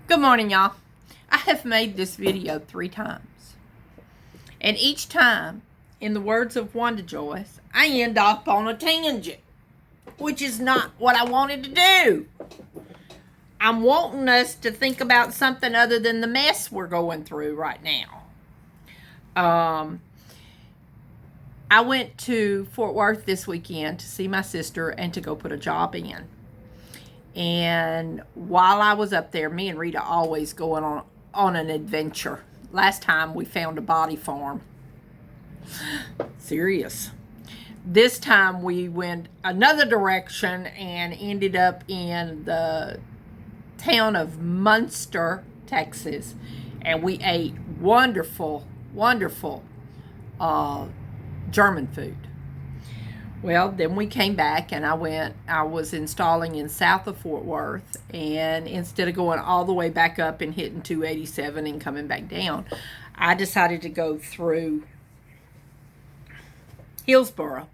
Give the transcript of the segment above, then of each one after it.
Good morning, y'all. I have made this video 3 times. And each time, in the words of Wanda Joyce, I end up on a tangent, which is not what I wanted to do. I'm wanting us to think about something other than the mess we're going through right now. I went to Fort Worth this weekend to see my sister and to go put a job in. And while I was up there, me and Rita always going on an adventure. Last time we found a body farm. Serious. This time we went another direction and ended up in the town of Munster, Texas. And we ate wonderful, wonderful German food. Well, then we came back and I was installing in south of Fort Worth, and instead of going all the way back up and hitting 287 and coming back down, I decided to go through Hillsboro.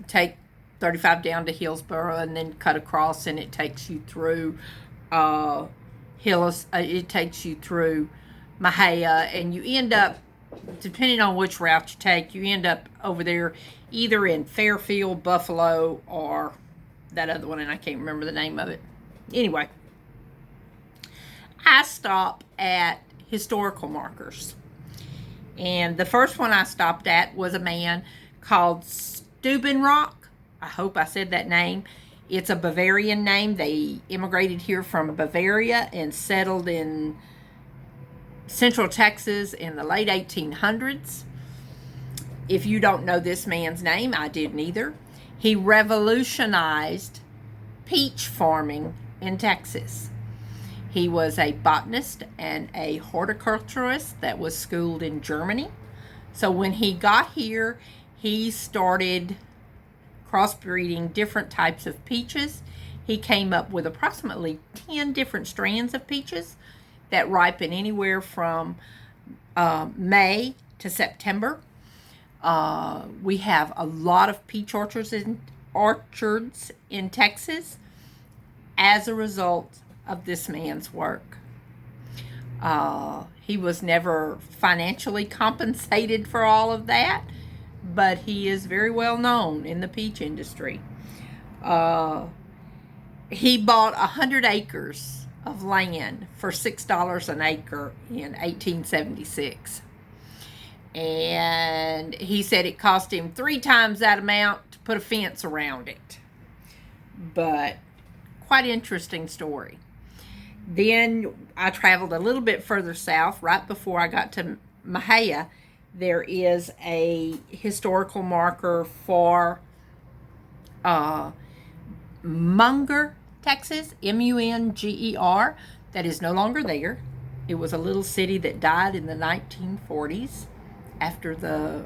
Take 35 down to Hillsboro and then cut across, and it takes you through it takes you through Mahia, and you end up, depending on which route you take, you end up over there either in Fairfield, Buffalo, or that other one, and I can't remember the name of it. Anyway, I stop at historical markers. And the first one I stopped at was a man called Stubenrock. I hope I said that name. It's a Bavarian name. They immigrated here from Bavaria and settled in Central Texas in the late 1800s. If you don't know this man's name, I didn't either. He revolutionized peach farming in Texas. He was a botanist and a horticulturist that was schooled in Germany. So when he got here, he started crossbreeding different types of peaches. He came up with approximately 10 different strands of peaches that ripen anywhere from May to September. We have a lot of peach orchards in Texas as a result of this man's work. He was never financially compensated for all of that, but he is very well known in the peach industry. He bought 100 acres of land for $6 an acre in 1876. And he said it cost him 3 times that amount to put a fence around it. But quite interesting story. Then I traveled a little bit further south. Right before I got to Mahia, there is a historical marker for Munger, Texas, Munger, that is no longer there. It was a little city that died in the 1940s after the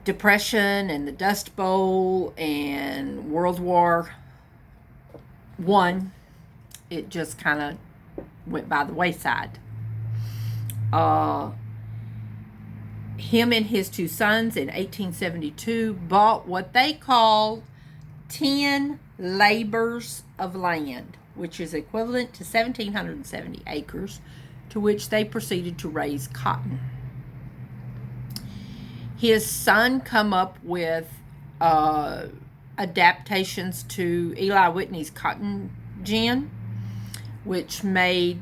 Depression and the Dust Bowl and World War I. It just kind of went by the wayside. Him and his 2 sons in 1872 bought what they called 10 labors of land, which is equivalent to 1,770 acres, to which they proceeded to raise cotton. His son come up with adaptations to Eli Whitney's cotton gin, which made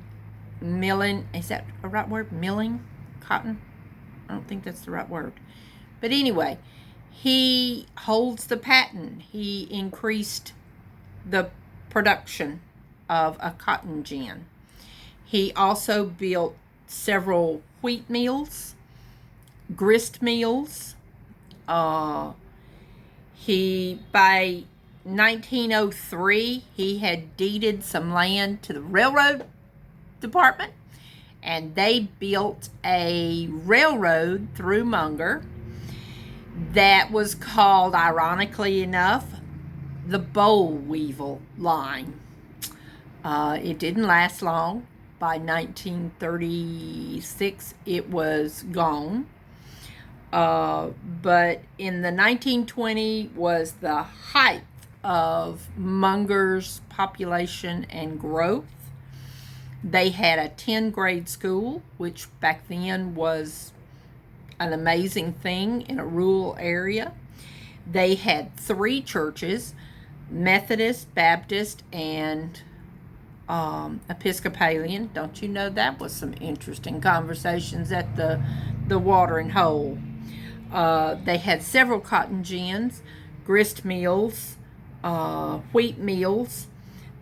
milling, is that a right word? Milling cotton? I don't think that's the right word. But anyway, he holds the patent. He increased the production of a cotton gin. He also built several wheat mills, grist mills. By 1903, he had deeded some land to the railroad department, and they built a railroad through Munger that was called, ironically enough, the Boll Weevil Line. It didn't last long. By 1936, it was gone. But in the 1920 was the height of Munger's population and growth. They had a 10-grade school, which back then was an amazing thing in a rural area. They had 3 churches, Methodist, Baptist, and Episcopalian. Don't you know that was some interesting conversations at the watering hole. They had several cotton gins, grist mills, wheat mills.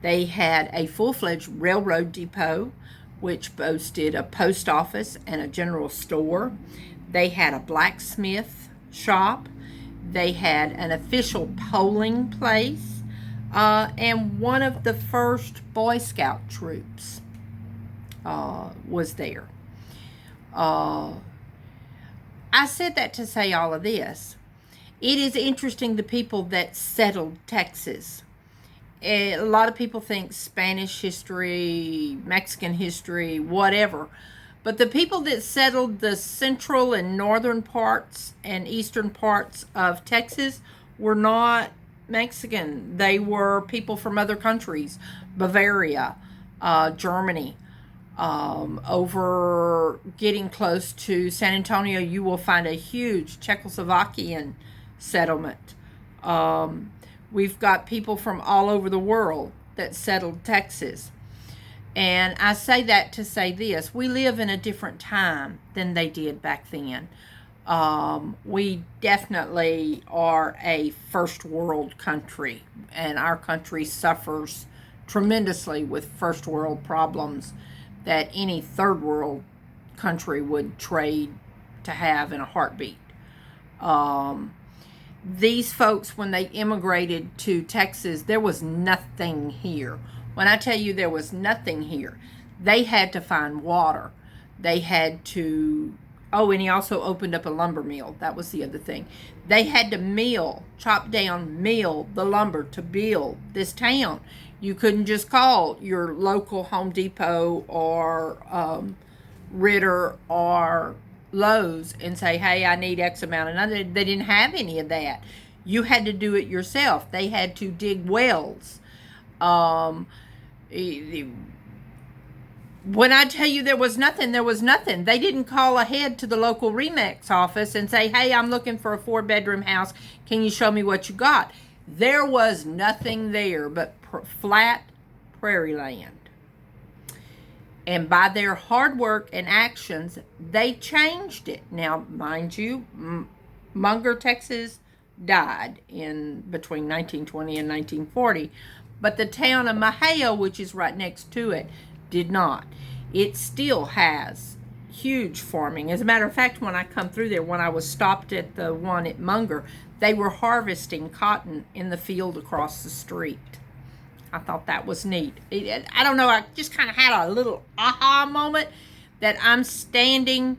They had a full-fledged railroad depot, which boasted a post office and a general store. They had a blacksmith shop. They had an official polling place, and one of the first Boy Scout troops was there. I said that to say all of this. It is interesting the people that settled Texas. A lot of people think Spanish history, Mexican history, whatever. But the people that settled the central and northern parts and eastern parts of Texas were not Mexican. They were people from other countries, Bavaria, Germany. Over getting close to San Antonio, you will find a huge Czechoslovakian settlement. We've got people from all over the world that settled Texas. And I say that to say this. We live in a different time than they did back then. We definitely are a first world country. And our country suffers tremendously with first world problems that any third world country would trade to have in a heartbeat. These folks, when they immigrated to Texas, there was nothing here. When I tell you there was nothing here, they had to find water. They had to, and he also opened up a lumber mill. That was the other thing. They had to chop down the lumber to build this town. You couldn't just call your local Home Depot or Ritter or Lowe's and say, hey, I need X amount. And they didn't have any of that. You had to do it yourself. They had to dig wells. When I tell you there was nothing, there was nothing. They didn't call ahead to the local Remax office and say, hey, I'm looking for a 4-bedroom house. Can you show me what you got? There was nothing there but flat prairie land. And by their hard work and actions, they changed it. Now, mind you, Munger, Texas died in between 1920 and 1940. But the town of Maheo, which is right next to it, did not. It still has huge farming. As a matter of fact, when I come through there, when I was stopped at the one at Munger, they were harvesting cotton in the field across the street. I thought that was neat. I don't know, I just kind of had a little aha moment that I'm standing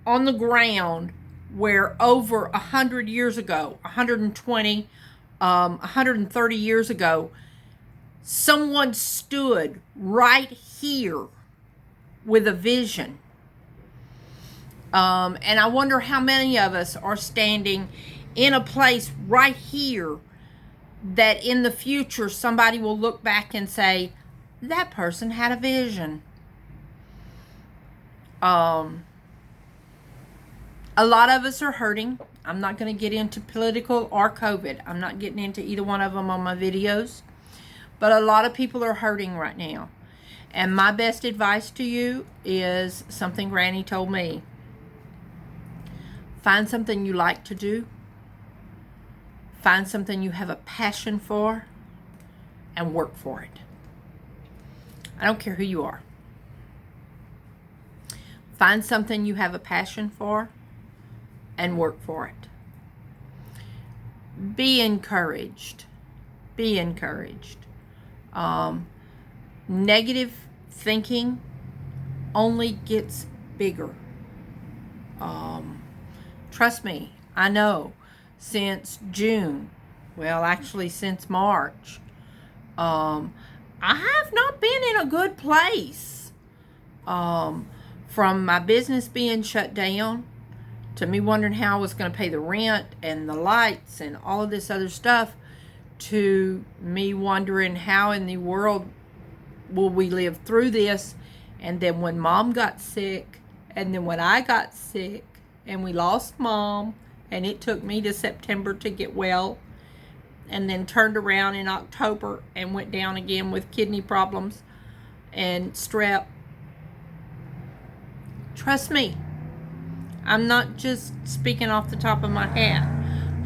on the ground where over 100 years ago, 120, 130 years ago, someone stood right here with a vision. And I wonder how many of us are standing in a place right here that in the future somebody will look back and say, that person had a vision. A lot of us are hurting. I'm not going to get into political or COVID. I'm not getting into either one of them on my videos. But a lot of people are hurting right now. And my best advice to you is something Granny told me. Find something you like to do. Find something you have a passion for and work for it. I don't care who you are. Find something you have a passion for and work for it. Be encouraged. Be encouraged. Negative thinking only gets bigger. Trust me, I know. Since June, well, actually since March, I have not been in a good place. From my business being shut down to me wondering how I was going to pay the rent and the lights and all of this other stuff to me wondering how in the world will we live through this. And then when Mom got sick, and then when I got sick, and we lost Mom, and it took me to September to get well, and then turned around in October and went down again with kidney problems and strep. Trust me, I'm not just speaking off the top of my head.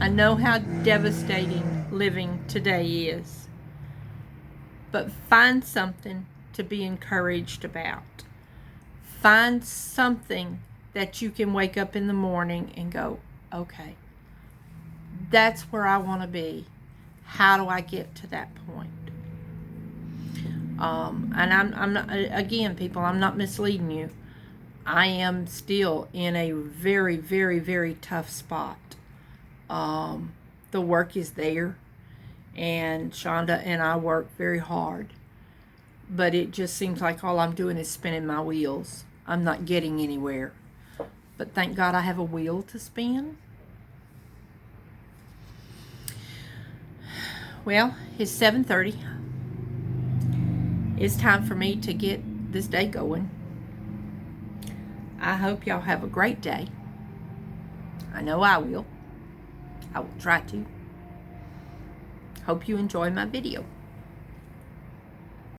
I know how devastating living today is. But find something to be encouraged about. Find something that you can wake up in the morning and go, okay, that's where I want to be. How do I get to that point? And I'm not, again, people, I'm not misleading you. I am still in a very, very, very tough spot. The work is there, and Shonda and I work very hard, but it just seems like all I'm doing is spinning my wheels. I'm not getting anywhere. But thank God I have a wheel to spin. Well, it's 7:30. It's time for me to get this day going. I hope y'all have a great day. I know I will. I will try to. Hope you enjoy my video.